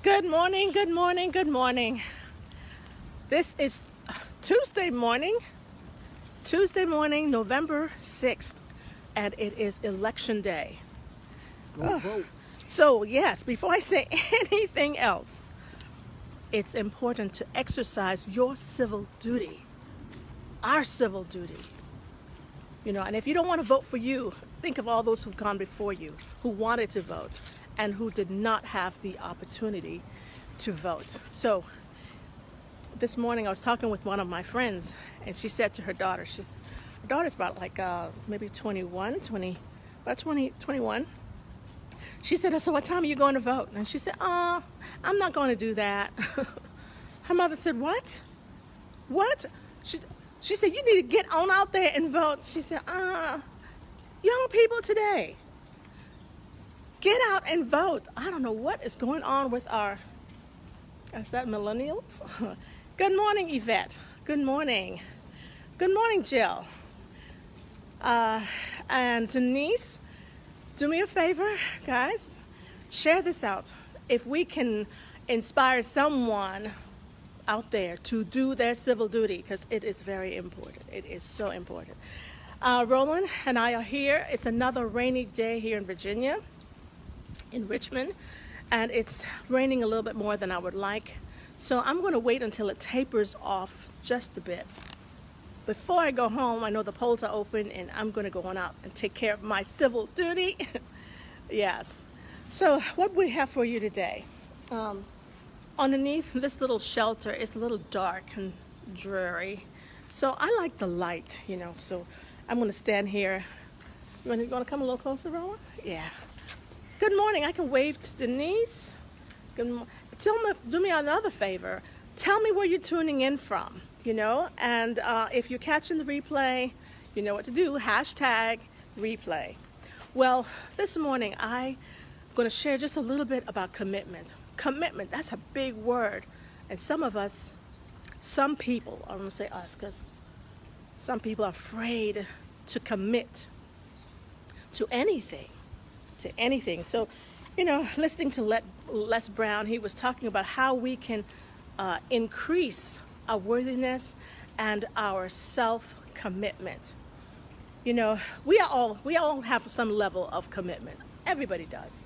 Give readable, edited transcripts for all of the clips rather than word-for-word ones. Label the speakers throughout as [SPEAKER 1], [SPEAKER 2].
[SPEAKER 1] Good morning, good morning, good morning. This is Tuesday morning, November 6th, and it is election day.
[SPEAKER 2] Go vote.
[SPEAKER 1] So, yes, before I say anything else, it's important to exercise your civil duty, our civil duty. And if you don't want to vote for you, think of all those who've gone before you, who wanted to vote, and who did not have the opportunity to vote. So, this morning I was talking with one of my friends, and she said to her daughter, her daughter's about maybe 21. She said, so what time are you going to vote? And she said, I'm not going to do that. Her mother said, what? What? She said, you need to get on out there and vote. She said, young people today, get out and vote. I don't know what is going on with is that millennials? Good morning, Yvette. Good morning. Good morning, Jill. And Denise, do me a favor, guys. Share this out. If we can inspire someone out there to do their civil duty, because it is very important. It is so important. Roland and I are here. It's another rainy day here in Virginia, in Richmond, and it's raining a little bit more than I would like. So I'm going to wait until it tapers off just a bit. Before I go home, I know the polls are open, and I'm going to go on out and take care of my civil duty. Yes. So what we have for you today, underneath this little shelter, it's a little dark and dreary. So I like the light, so I'm going to stand here. You want to come a little closer, Rowan? Yeah. Good morning. I can wave to Denise. Do me another favor. Tell me where you're tuning in from, and if you're catching the replay, you know what to do. #replay. Well, this morning I'm going to share just a little bit about commitment. Commitment, that's a big word. And some people, I'm going to say us, because some people are afraid to commit to anything. So, listening to Les Brown, he was talking about how we can increase our worthiness and our self-commitment. We all have some level of commitment. Everybody does.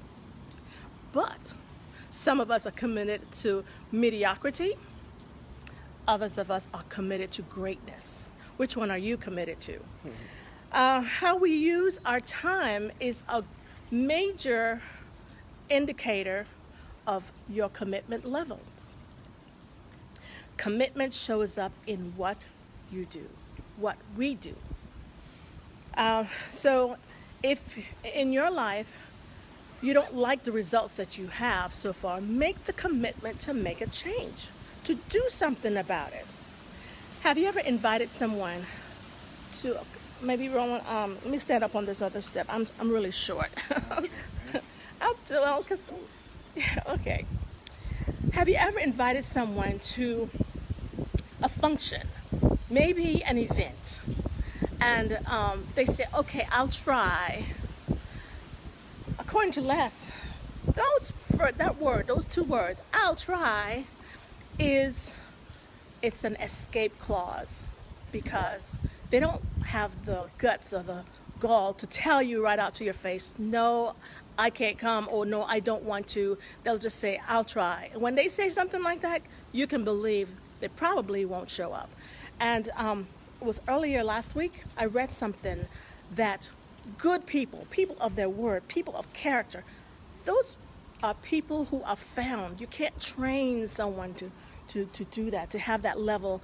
[SPEAKER 1] But some of us are committed to mediocrity. Others of us are committed to greatness. Which one are you committed to? How we use our time is a major indicator of your commitment levels. Commitment shows up in what you do, what we do. So if in your life you don't like the results that you have so far, make the commitment to make a change, to do something about it. Have you ever invited someone to, maybe Rowan, let me stand up on this other step. I'm really short. Okay. Have you ever invited someone to a function, maybe an event, and they say, okay, I'll try. According to Les, those two words, I'll try, it's an escape clause, because they don't have the guts or the gall to tell you right out to your face, no, I can't come, or no, I don't want to. They'll just say, I'll try. And when they say something like that, you can believe they probably won't show up. And it was earlier last week, I read something that good people of their word, people of character, those are people who are found. You can't train someone to do that, to have that level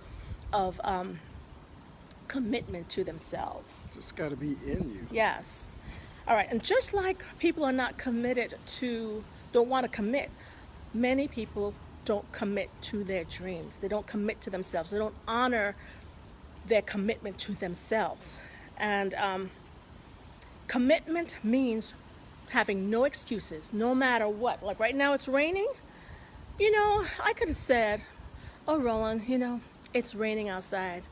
[SPEAKER 1] of commitment to themselves.
[SPEAKER 2] Just got to be in you.
[SPEAKER 1] Yes. All right. And just like people are not committed don't want to commit, many people don't commit to their dreams. They don't commit to themselves. They don't honor their commitment to themselves. And commitment means having no excuses, no matter what. Like right now it's raining. I could have said, oh, Roland, it's raining outside.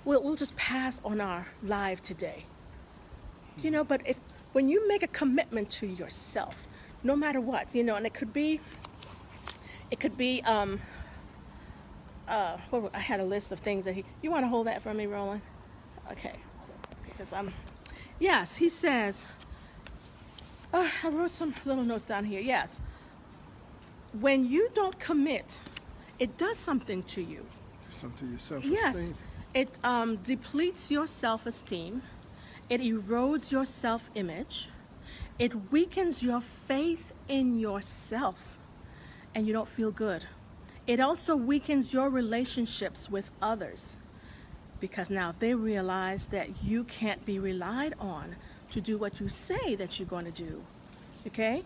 [SPEAKER 1] We'll just pass on our live today. But when you make a commitment to yourself, no matter what, and it could be It could be, I had a list of things that you want to hold that for me, Roland? Okay. Because yes, he says, I wrote some little notes down here. Yes. When you don't commit, it does something to you.
[SPEAKER 2] Something to your self-esteem.
[SPEAKER 1] Yes. It depletes your self-esteem. It erodes your self-image. It weakens your faith in yourself, and you don't feel good. It also weakens your relationships with others, because now they realize that you can't be relied on to do what you say that you're going to do. Okay?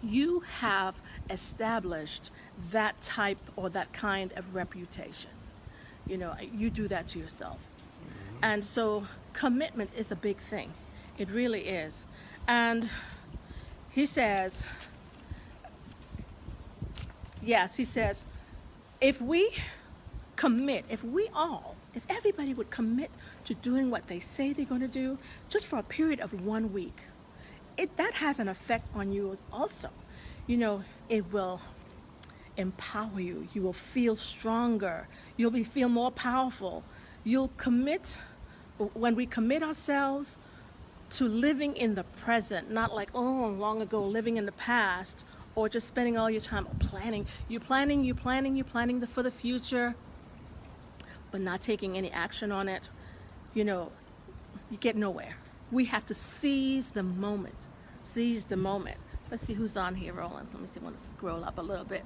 [SPEAKER 1] You have established that type or that kind of reputation. You know, you do that to yourself. And so commitment is a big thing. It really is. And he says, yes, he says, if we commit, if everybody would commit to doing what they say they're going to do, just for a period of 1 week, that has an effect on you also. You know, it will empower you. You will feel stronger. You'll feel more powerful. You'll commit, when we commit ourselves to living in the present, not like, oh, long ago, living in the past, or just spending all your time planning. You're planning for the future, but not taking any action on it. You know, you get nowhere. We have to seize the moment. Seize the moment. Let's see who's on here, Roland. Let me see. I want to scroll up a little bit.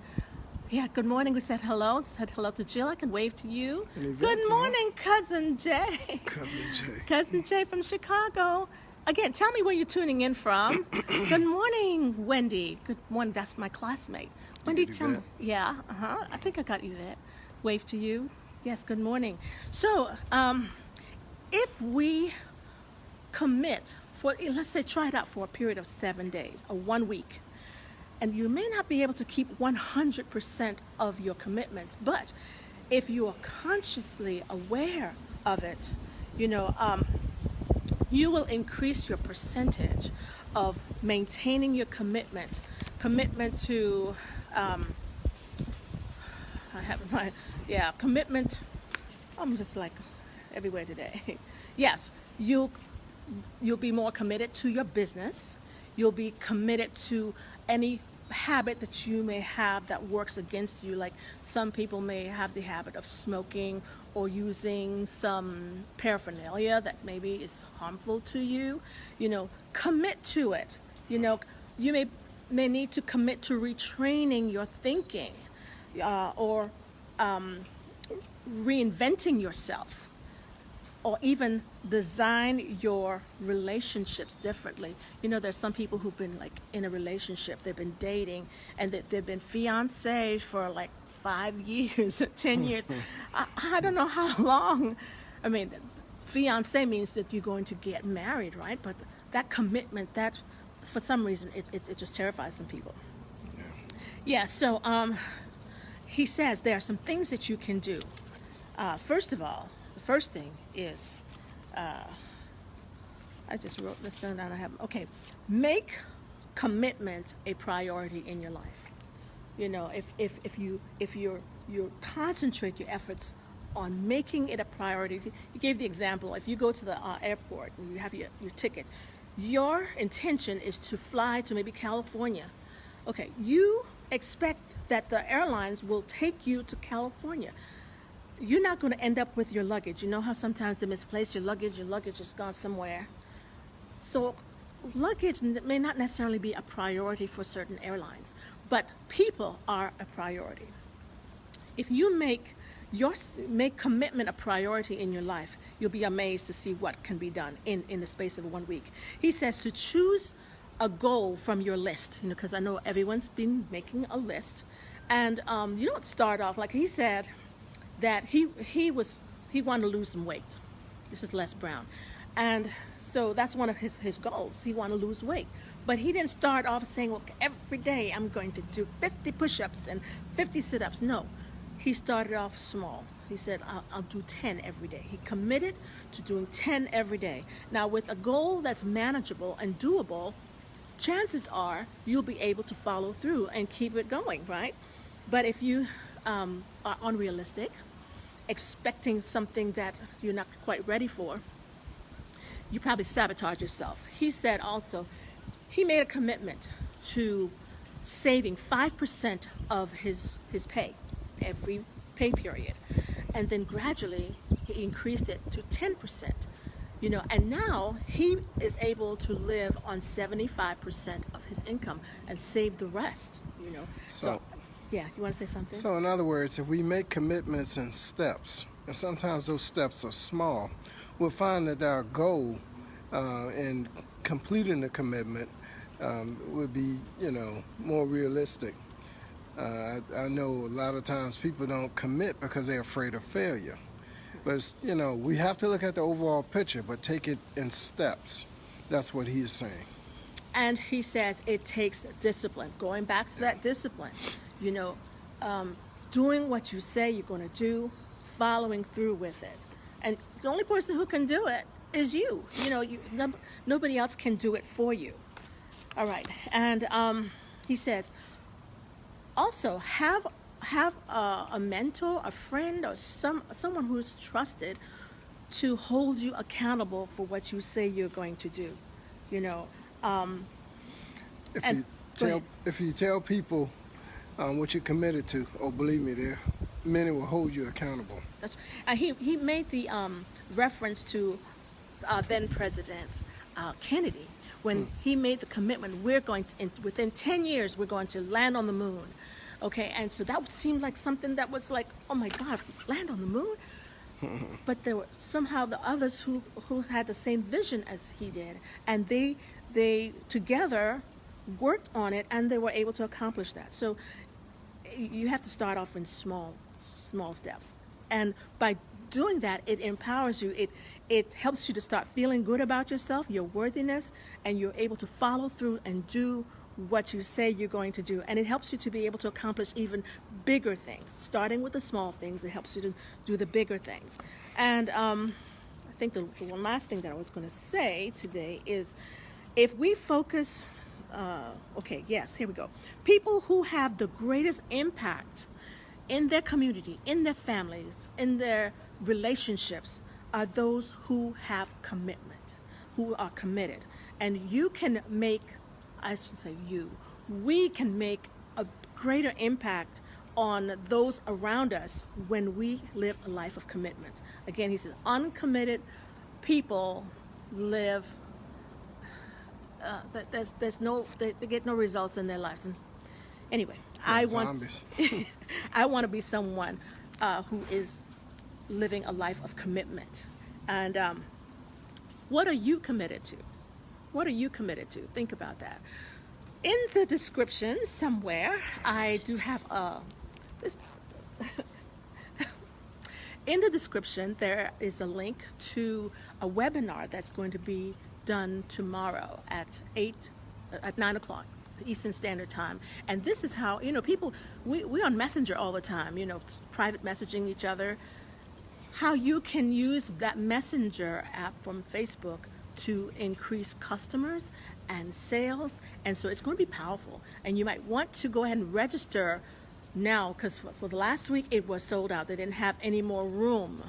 [SPEAKER 1] Yeah, good morning. We said hello. Said hello to Jill. I can wave to you. Good morning, Cousin Jay.
[SPEAKER 2] Cousin Jay.
[SPEAKER 1] Cousin Jay from Chicago. Again, tell me where you're tuning in from. Good morning, Wendy. Good morning. That's my classmate. Wendy, tell me. Yeah, I think I got you that. Wave to you. Yes, good morning. So, if we commit for, let's say, try it out for a period of 7 days or 1 week, and you may not be able to keep 100% of your commitments, but if you are consciously aware of it, you know, you will increase your percentage of maintaining your commitment to, commitment. I'm just like everywhere today. Yes, you'll be more committed to your business. You'll be committed to any habit that you may have that works against you. Like some people may have the habit of smoking or using some paraphernalia that maybe is harmful to you. You know, commit to it. You know, you may need to commit to retraining your thinking, or reinventing yourself, or even design your relationships differently. You know, there's some people who've been like in a relationship, they've been dating, and they've been fiancés for like 5 years, 10 years. I don't know how long. I mean, fiancé means that you're going to get married, right? But that commitment, that for some reason, it just terrifies some people. Yeah, so he says there are some things that you can do. First of all, the first thing is, I just wrote this down. Make commitment a priority in your life. You know, if you concentrate your efforts on making it a priority. You gave the example, if you go to the airport and you have your ticket, your intention is to fly to maybe California. Okay, you expect that the airlines will take you to California. You're not going to end up with your luggage. You know how sometimes they misplace your luggage is gone somewhere. So luggage may not necessarily be a priority for certain airlines, but people are a priority. If you make commitment a priority in your life, you'll be amazed to see what can be done in the space of 1 week. He says to choose a goal from your list, you know, because I know everyone's been making a list, and you don't start off like he said that he wanted to lose some weight. This is Les Brown, and so that's one of his goals. He wanted to lose weight, but he didn't start off saying, well, every day I'm going to do 50 push-ups and 50 sit-ups. No, he started off small. He said, I'll do 10 every day. He committed to doing 10 every day. Now, with a goal that's manageable and doable, chances are you'll be able to follow through and keep it going, right? But if you are unrealistic, expecting something that you're not quite ready for, you probably sabotage yourself. He said also, he made a commitment to saving 5% of his pay every pay period. And then gradually he increased it to 10%. And now he is able to live on 75% of his income and save the rest. So yeah, you want to say something?
[SPEAKER 2] So in other words, if we make commitments in steps, and sometimes those steps are small, we'll find that our goal in completing the commitment would be, more realistic. I know a lot of times people don't commit because they're afraid of failure. But, we have to look at the overall picture, but take it in steps. That's what he is saying.
[SPEAKER 1] And he says it takes discipline. Going back to that discipline, doing what you say you're going to do, following through with it. And the only person who can do it is you. Nobody else can do it for you. All right. And he says, also have a mentor, a friend, or someone who's trusted to hold you accountable for what you say you're going to do.
[SPEAKER 2] If you tell people what you're committed to, believe me, many will hold you accountable.
[SPEAKER 1] He made the reference to then President Kennedy when he made the commitment, within 10 years we're going to land on the moon. Okay, and so that seemed like something that was like, oh my God, land on the moon? But there were somehow the others who had the same vision as he did, and they together worked on it, and they were able to accomplish that. So you have to start off in small steps, and by doing that, it empowers you. It helps you to start feeling good about yourself, your worthiness, and you're able to follow through and do what you say you're going to do. And it helps you to be able to accomplish even bigger things. Starting with the small things, it helps you to do the bigger things. And I think the one last thing that I was going to say today is, if we focus, here we go. People who have the greatest impact in their community, in their families, in their relationships, are those who have commitment, who are committed. And you can make, I should say we can make a greater impact on those around us when we live a life of commitment. Again, he says uncommitted people live, they get no results in their lives. And anyway, I want to be someone who is living a life of commitment. And what are you committed to? What are you committed to? Think about that. In the description somewhere, I do have in the description, there is a link to a webinar that's going to be done tomorrow at 9 o'clock Eastern Standard Time. And this is how, people, we're on Messenger all the time, private messaging each other. How you can use that Messenger app from Facebook to increase customers and sales. And so it's going to be powerful. And you might want to go ahead and register now, because for the last week it was sold out. They didn't have any more room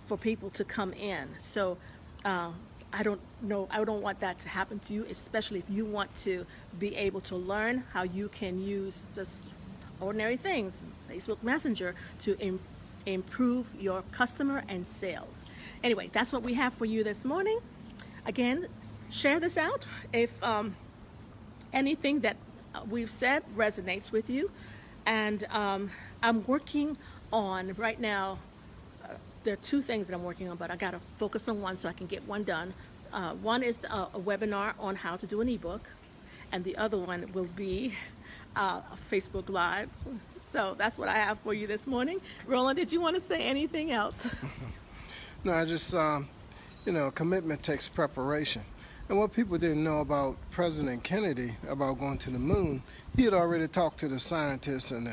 [SPEAKER 1] for people to come in. So I don't want that to happen to you, especially if you want to be able to learn how you can use just ordinary things, Facebook Messenger, to improve your customer and sales. Anyway, that's what we have for you this morning. Again, share this out if anything that we've said resonates with you. And I'm working on, right now, there are two things that I'm working on, but I got to focus on one so I can get one done. One is a webinar on how to do an ebook, and the other one will be Facebook Lives. So that's what I have for you this morning. Roland, did you want to say anything else?
[SPEAKER 2] No, I just, commitment takes preparation. And what people didn't know about President Kennedy, about going to the moon, he had already talked to the scientists and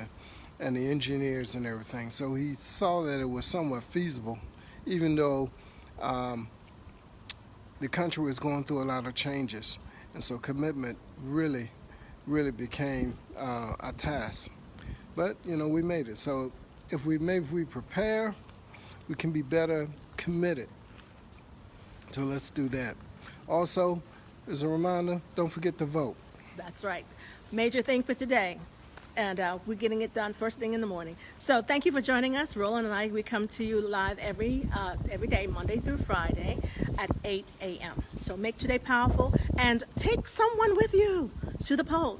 [SPEAKER 2] the engineers and everything. So he saw that it was somewhat feasible, even though the country was going through a lot of changes. And so commitment really became a task. But we made it. So if we prepare, we can be better committed. So let's do that. Also, as a reminder, don't forget to vote.
[SPEAKER 1] That's right. Major thing for today. And we're getting it done first thing in the morning. So thank you for joining us. Roland and I, we come to you live every day, Monday through Friday at 8 a.m. So make today powerful and take someone with you to the polls.